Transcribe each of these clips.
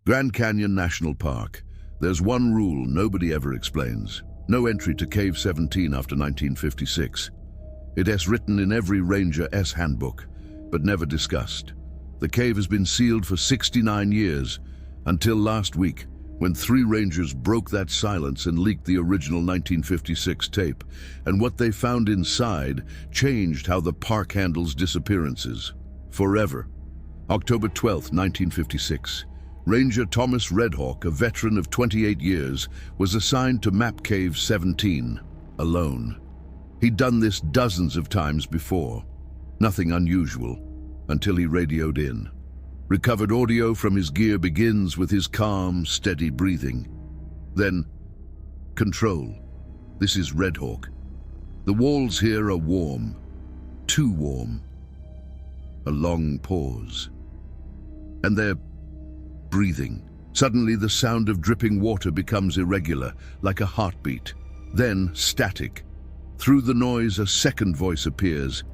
Grand Canyon National Park. There's one rule nobody ever explains. No entry to Cave 17 after 1956. It is written in every Ranger's handbook, but never discussed. The cave has been sealed for 69 years, until last week, when 3 rangers broke that silence and leaked the original 1956 tape, and what they found inside changed how the park handles disappearances. Forever. October 12, 1956. Ranger Thomas Redhawk, a veteran of 28 years, was assigned to map Cave 17, alone. He'd done this dozens of times before. Nothing unusual, until he radioed in. Recovered audio from his gear begins with his calm, steady breathing. Then, control. This is Redhawk. The walls here are warm. Too warm. A long pause. And they're breathing. Suddenly, the sound of dripping water becomes irregular, like a heartbeat. Then, static. Through the noise, a second voice appears.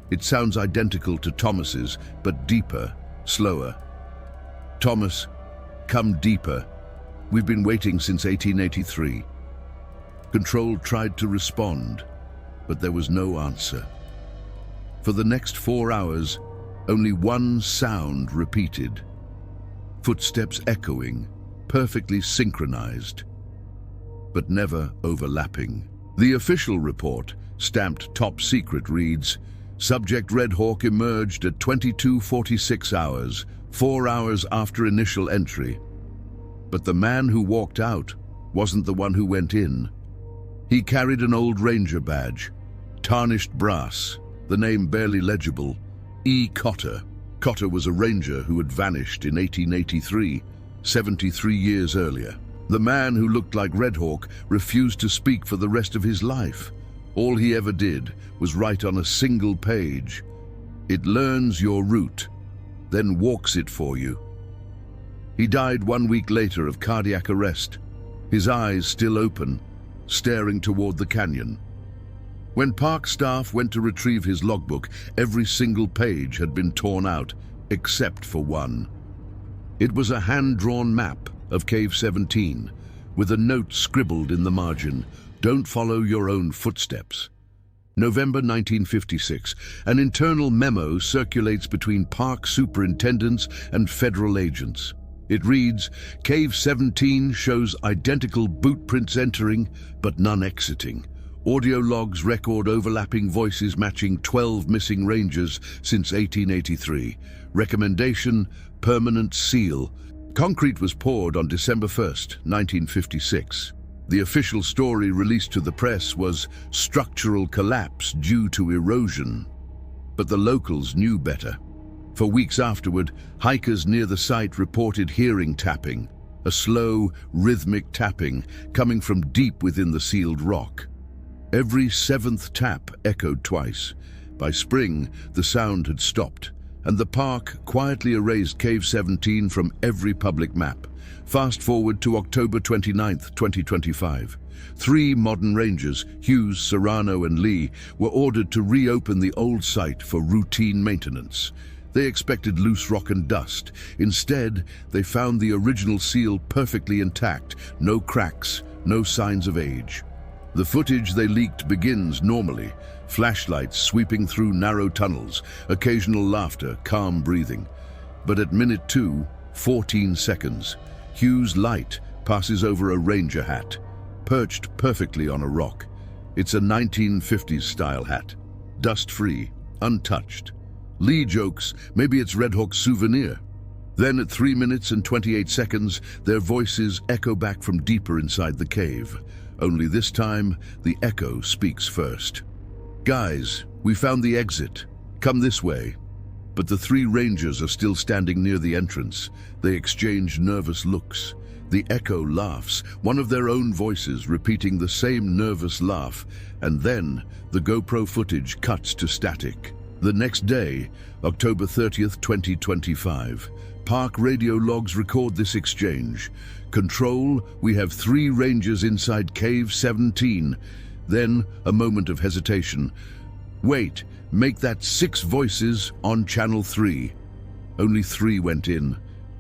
It sounds identical to Thomas's, but deeper, slower. Thomas, come deeper. We've been waiting since 1883. Control tried to respond, but there was no answer. For the next 4 hours, only one sound repeated. Footsteps echoing, perfectly synchronized, but never overlapping. The official report, stamped top secret, reads, Subject Redhawk emerged at 22:46 hours, 4 hours after initial entry. But the man who walked out wasn't the one who went in. He carried an old ranger badge, tarnished brass, the name barely legible, E. Cotter. Cotter was a ranger who had vanished in 1883, 73 years earlier. The man who looked like Redhawk refused to speak for the rest of his life. All he ever did was write on a single page, "It learns your route, then walks it for you." He died 1 week later of cardiac arrest, his eyes still open, staring toward the canyon. When park staff went to retrieve his logbook, every single page had been torn out, except for one. It was a hand-drawn map of Cave 17, with a note scribbled in the margin, "Don't follow your own footsteps." November 1956, an internal memo circulates between park superintendents and federal agents. It reads, Cave 17 shows identical boot prints entering, but none exiting. Audio logs record overlapping voices matching 12 missing rangers since 1883. Recommendation, permanent seal. Concrete was poured on December 1st, 1956. The official story released to the press was structural collapse due to erosion. But the locals knew better. For weeks afterward, hikers near the site reported hearing tapping, a slow, rhythmic tapping coming from deep within the sealed rock. Every 7th tap echoed twice. By spring, the sound had stopped, and the park quietly erased Cave 17 from every public map. Fast forward to October 29, 2025. 3 modern rangers, Hughes, Serrano, and Lee, were ordered to reopen the old site for routine maintenance. They expected loose rock and dust. Instead, they found the original seal perfectly intact, no cracks, no signs of age. The footage they leaked begins normally, flashlights sweeping through narrow tunnels, occasional laughter, calm breathing. But at minute 2, 14 seconds, Hughes' light passes over a ranger hat, perched perfectly on a rock. It's a 1950s style hat, dust-free, untouched. Lee jokes, maybe it's Redhawk's souvenir. Then at 3 minutes and 28 seconds, their voices echo back from deeper inside the cave. Only this time, the echo speaks first. Guys, we found the exit. Come this way. But the 3 rangers are still standing near the entrance. They exchange nervous looks. The echo laughs, one of their own voices repeating the same nervous laugh, and then the GoPro footage cuts to static. The next day, October 30th, 2025, park radio logs record this exchange. Control, we have 3 rangers inside Cave 17. Then, a moment of hesitation. Wait, make that 6 voices on channel 3. Only 3 went in.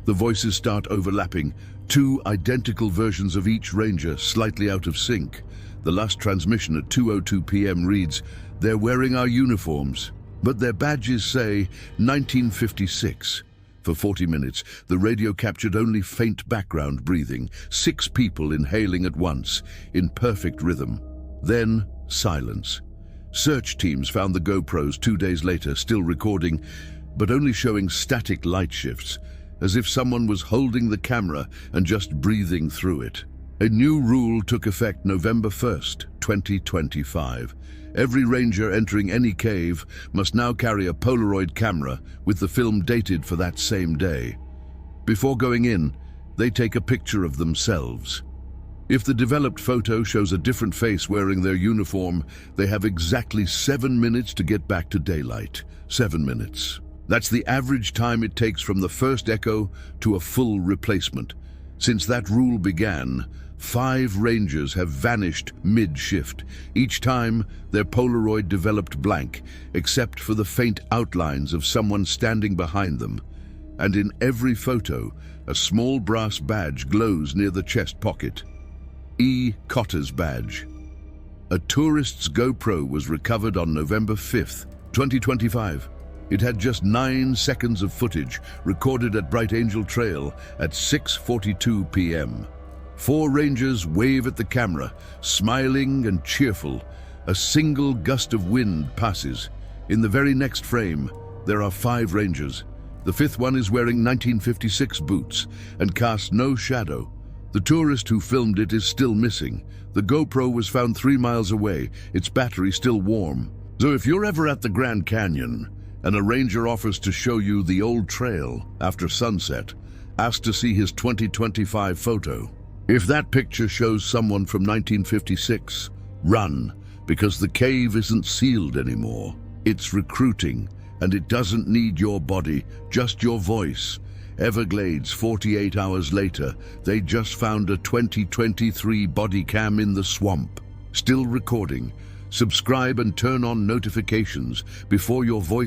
The voices start overlapping, two identical versions of each ranger slightly out of sync. The last transmission at 2:02 p.m. reads, "They're wearing our uniforms, but their badges say 1956. For 40 minutes, the radio captured only faint background breathing, 6 people inhaling at once, in perfect rhythm. Then, silence. Search teams found the GoPros 2 days later, still recording, but only showing static light shifts, as if someone was holding the camera and just breathing through it. A new rule took effect November 1st, 2025. Every ranger entering any cave must now carry a Polaroid camera with the film dated for that same day. Before going in, they take a picture of themselves. If the developed photo shows a different face wearing their uniform, they have exactly 7 minutes to get back to daylight. 7 minutes. That's the average time it takes from the first echo to a full replacement. Since that rule began, 5 rangers have vanished mid-shift. Each time, their Polaroid developed blank, except for the faint outlines of someone standing behind them. And in every photo, a small brass badge glows near the chest pocket. E. Cotter's badge. A tourist's GoPro was recovered on November 5th, 2025. It had just 9 seconds of footage recorded at Bright Angel Trail at 6:42 p.m. 4 rangers wave at the camera, smiling and cheerful. A single gust of wind passes. In the very next frame, there are 5 rangers. The 5th one is wearing 1956 boots and casts no shadow. The tourist who filmed it is still missing. The GoPro was found 3 miles away, its battery still warm. So if you're ever at the Grand Canyon and a ranger offers to show you the old trail after sunset, ask to see his 2025 photo. If that picture shows someone from 1956, run, because the cave isn't sealed anymore. It's recruiting, and it doesn't need your body, just your voice. Everglades, 48 hours later, they just found a 2023 body cam in the swamp. Still recording. Subscribe and turn on notifications before your voice